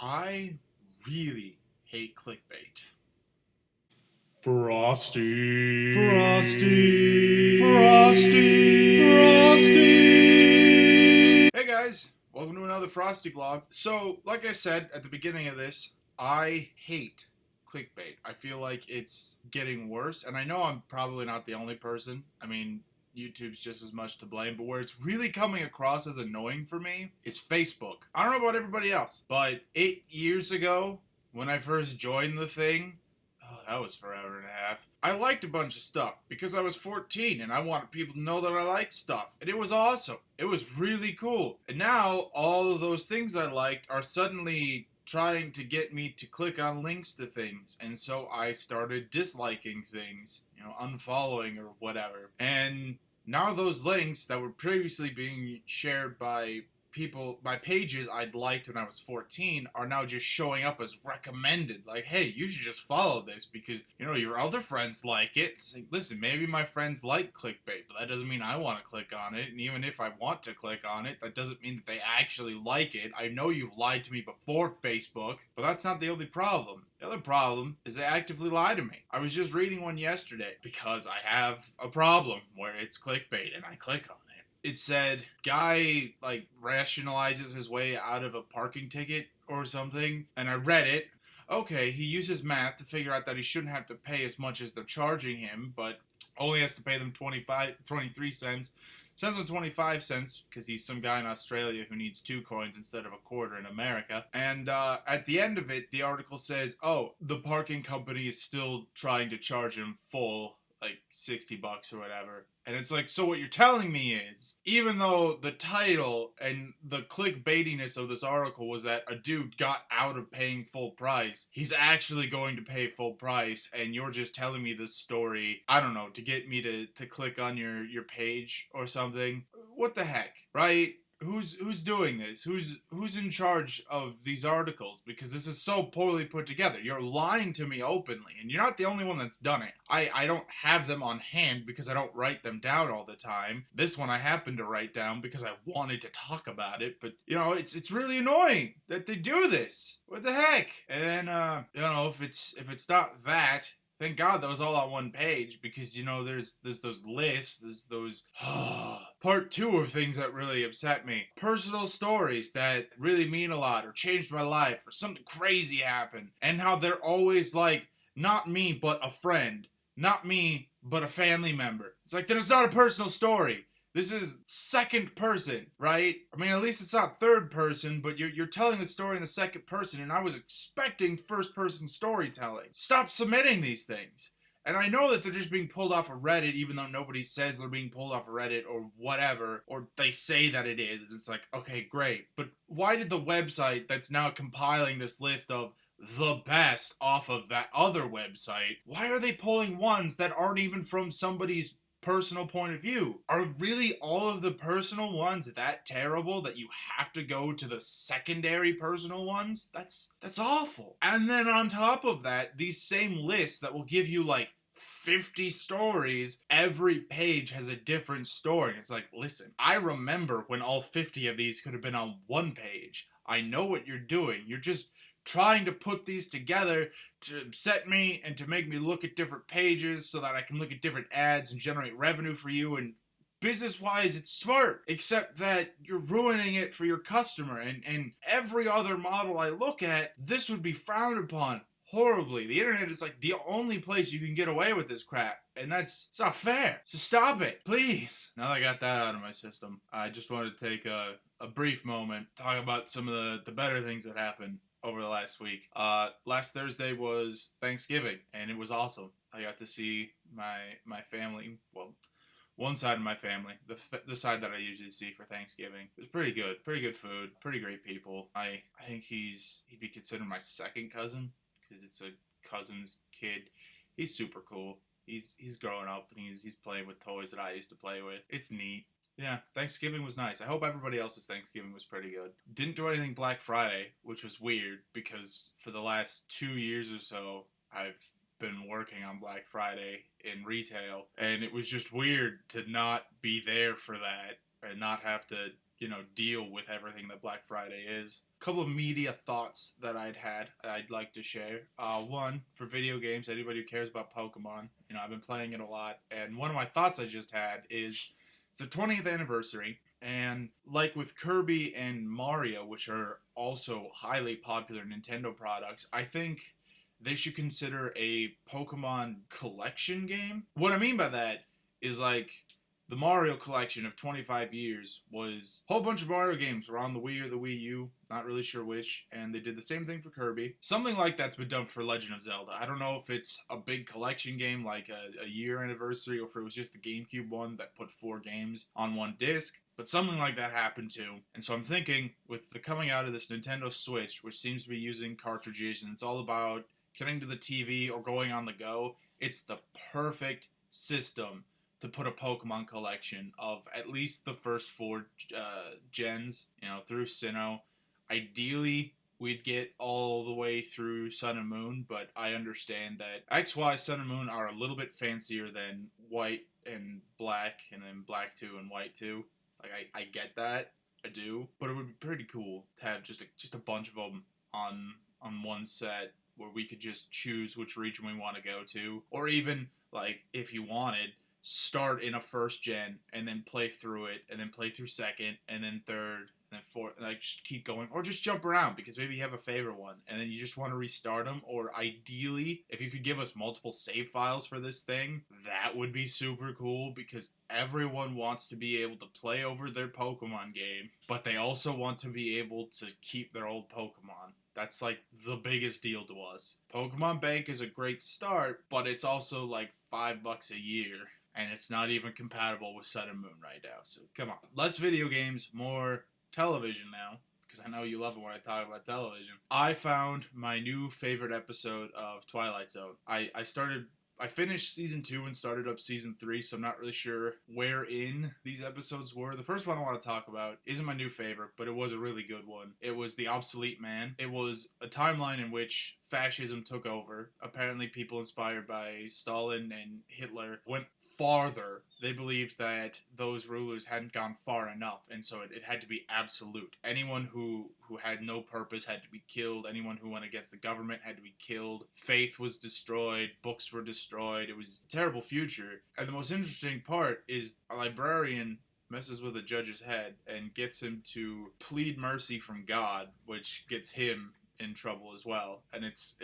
I really hate clickbait. Frosty. Frosty. Frosty. Frosty. Hey guys, welcome to another Frosty vlog. So, like I said at the beginning of this, I hate clickbait. I feel like it's getting worse, and I know I'm probably not the only person. I mean, YouTube's just as much to blame, but where it's really coming across as annoying for me is Facebook. I don't know about everybody else, but 8 years ago, when I first joined the thing, oh, that was forever and a half. I liked a bunch of stuff because I was 14 and I wanted people to know that I liked stuff. And it was awesome. It was really cool. And now all of those things I liked are suddenly trying to get me to click on links to things. And so I started disliking things, unfollowing or whatever. And now those links that were previously being shared by people, my pages I'd liked when I was 14 are now just showing up as recommended. Like, hey, you should just follow this because, your other friends like it. It's like, listen, maybe my friends like clickbait, but that doesn't mean I want to click on it. And even if I want to click on it, that doesn't mean that they actually like it. I know you've lied to me before, Facebook, but that's not the only problem. The other problem is they actively lie to me. I was just reading one yesterday because I have a problem where it's clickbait and I click on it. It said, guy, rationalizes his way out of a parking ticket or something, and I read it. Okay, he uses math to figure out that he shouldn't have to pay as much as they're charging him, but only has to pay them 23 cents. Sends him 25 cents because he's some guy in Australia who needs 2 coins instead of a quarter in America. And at the end of it, the article says, oh, the parking company is still trying to charge him full, like $60 or whatever. And it's like, so what you're telling me is, even though the title and the clickbaitiness of this article was that a dude got out of paying full price, he's actually going to pay full price, and you're just telling me this story, I don't know, to get me to click on your page or something. What the heck, right? Who's doing this? Who's in charge of these articles? Because this is so poorly put together. You're lying to me openly, and you're not the only one that's done it. I don't have them on hand because I don't write them down all the time. This one I happened to write down because I wanted to talk about it, but it's really annoying that they do this. What the heck? And if it's not that, thank God that was all on one page because, there's those lists, there's those part 2 of things that really upset me. Personal stories that really mean a lot or changed my life or something crazy happened. And how they're always like, not me, but a friend. Not me, but a family member. It's like, then it's not a personal story. This is second person, right? I mean, at least it's not third person, but you're telling the story in the second person, and I was expecting first person storytelling. Stop submitting these things. And I know that they're just being pulled off of Reddit, even though nobody says they're being pulled off of Reddit or whatever, or they say that it is. It's like, okay, great. But why did the website that's now compiling this list of the best off of that other website, why are they pulling ones that aren't even from somebody's personal point of view? Are really all of the personal ones that terrible that you have to go to the secondary personal ones? That's awful. And then on top of that, these same lists that will give you like 50 stories, every page has a different story. It's like, listen, I remember when all 50 of these could have been on one page. I know what you're doing. You're just trying to put these together to upset me and to make me look at different pages so that I can look at different ads and generate revenue for you. And business-wise, it's smart, except that you're ruining it for your customer. And every other model I look at, this would be frowned upon horribly. The internet is like the only place you can get away with this crap. And it's not fair. So stop it, please. Now that I got that out of my system, I just wanted to take a brief moment, talk about some of the better things that happened over the last week. Last Thursday was Thanksgiving, and it was awesome. I got to see my family, well, one side of my family, the side that I usually see for Thanksgiving. It was pretty good food, pretty great people. I think he'd be considered my second cousin, because it's a cousin's kid. He's super cool. He's growing up, and he's playing with toys that I used to play with. It's neat. Yeah, Thanksgiving was nice. I hope everybody else's Thanksgiving was pretty good. Didn't do anything Black Friday, which was weird because for the last 2 years or so, I've been working on Black Friday in retail, and it was just weird to not be there for that and not have to, deal with everything that Black Friday is. A couple of media thoughts that I'd like to share. One, for video games, anybody who cares about Pokemon, I've been playing it a lot, and one of my thoughts I just had is it's the 20th anniversary, and like with Kirby and Mario, which are also highly popular Nintendo products, I think they should consider a Pokemon collection game. What I mean by that is like the Mario collection of 25 years was a whole bunch of Mario games were on the Wii or the Wii U, not really sure which, and they did the same thing for Kirby. Something like that's been done for Legend of Zelda. I don't know if it's a big collection game like a year anniversary or if it was just the GameCube one that put 4 games on one disc, but something like that happened too. And so I'm thinking with the coming out of this Nintendo Switch, which seems to be using cartridges and it's all about connecting to the TV or going on the go, it's the perfect system to put a Pokemon collection of at least the first 4 gens, through Sinnoh. Ideally, we'd get all the way through Sun and Moon, but I understand that XY Sun and Moon are a little bit fancier than White and Black, and then Black 2 and White 2. Like, I get that. I do. But it would be pretty cool to have just a bunch of them on one set where we could just choose which region we want to go to. Or even, like, if you wanted, start in a first gen and then play through it and then play through second and then third and then fourth, and like just keep going, or just jump around because maybe you have a favorite one and then you just want to restart them. Or ideally, if you could give us multiple save files for this thing, that would be super cool because everyone wants to be able to play over their Pokemon game, but they also want to be able to keep their old Pokemon. That's like the biggest deal to us. Pokemon Bank is a great start, but it's also like $5 a year. And it's not even compatible with Sun and Moon right now. So come on. Less video games, more television now. Because I know you love it when I talk about television. I found my new favorite episode of Twilight Zone. I finished season 2 and started up season 3, so I'm not really sure where in these episodes were. The first one I want to talk about isn't my new favorite, but it was a really good one. It was The Obsolete Man. It was a timeline in which fascism took over. Apparently people inspired by Stalin and Hitler went farther. They believed that those rulers hadn't gone far enough, and so it had to be absolute. Anyone who had no purpose had to be killed. Anyone who went against the government had to be killed. Faith was destroyed. Books were destroyed. It was a terrible future. And the most interesting part is a librarian messes with a judge's head and gets him to plead mercy from God, which gets him in trouble as well. And it's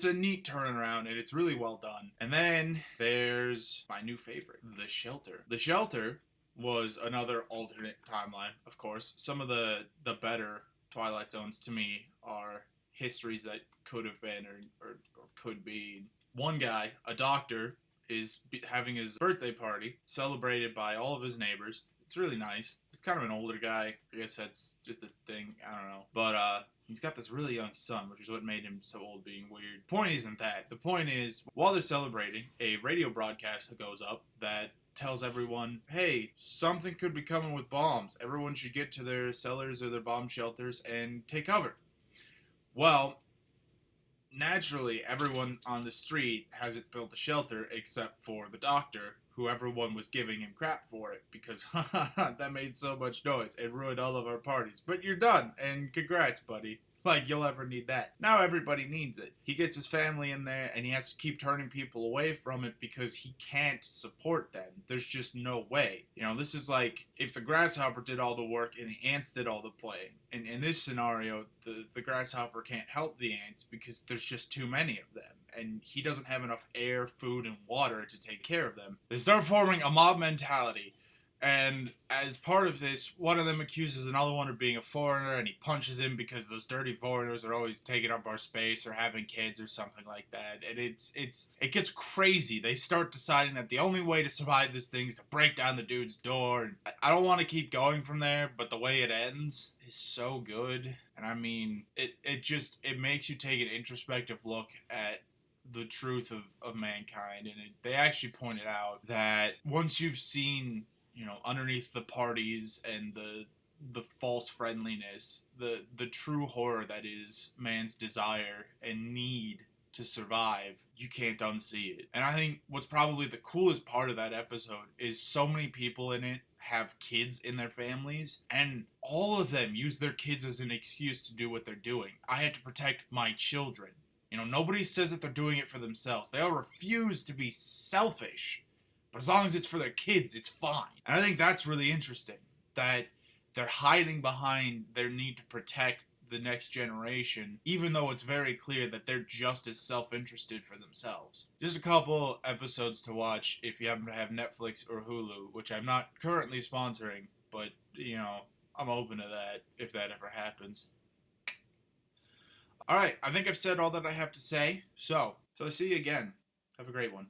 a neat turnaround, and it's really well done. And then there's my new favorite, The Shelter. The Shelter was another alternate timeline, of course. Some of the better Twilight Zones to me are histories that could have been or could be. One guy, a doctor, is having his birthday party celebrated by all of his neighbors. It's really nice. He's kind of an older guy. I guess that's just a thing. I don't know. But, he's got this really young son, which is what made him so old being weird. Point isn't that. The point is, while they're celebrating, a radio broadcast goes up that tells everyone, hey, something could be coming with bombs. Everyone should get to their cellars or their bomb shelters and take cover. Well, naturally, everyone on the street hasn't built a shelter except for the doctor, who everyone was giving him crap for it because that made so much noise. It ruined all of our parties. But you're done, and congrats, buddy. Like you'll ever need that. Now everybody needs it. He gets his family in there, and he has to keep turning people away from it because he can't support them. There's just no way. This is like if the grasshopper did all the work and the ants did all the playing. And in this scenario, the grasshopper can't help the ants because there's just too many of them. And he doesn't have enough air, food, and water to take care of them. They start forming a mob mentality. And as part of this, one of them accuses another one of being a foreigner, and he punches him because those dirty foreigners are always taking up our space or having kids or something like that. And it gets crazy. They start deciding that the only way to survive this thing is to break down the dude's door. And I don't want to keep going from there, but the way it ends is so good. And I mean, it makes you take an introspective look at the truth of mankind. And they actually pointed out that once you've seen underneath the parties and the false friendliness, the true horror that is man's desire and need to survive, you can't unsee it. And I think what's probably the coolest part of that episode is so many people in it have kids in their families, and all of them use their kids as an excuse to do what they're doing. I had to protect my children. You know, nobody says that they're doing it for themselves. They all refuse to be selfish. But as long as it's for their kids, it's fine. And I think that's really interesting, that they're hiding behind their need to protect the next generation, even though it's very clear that they're just as self-interested for themselves. Just a couple episodes to watch if you happen to have Netflix or Hulu, which I'm not currently sponsoring, but, you know, I'm open to that if that ever happens. Alright, I think I've said all that I have to say, so till I see you again, have a great one.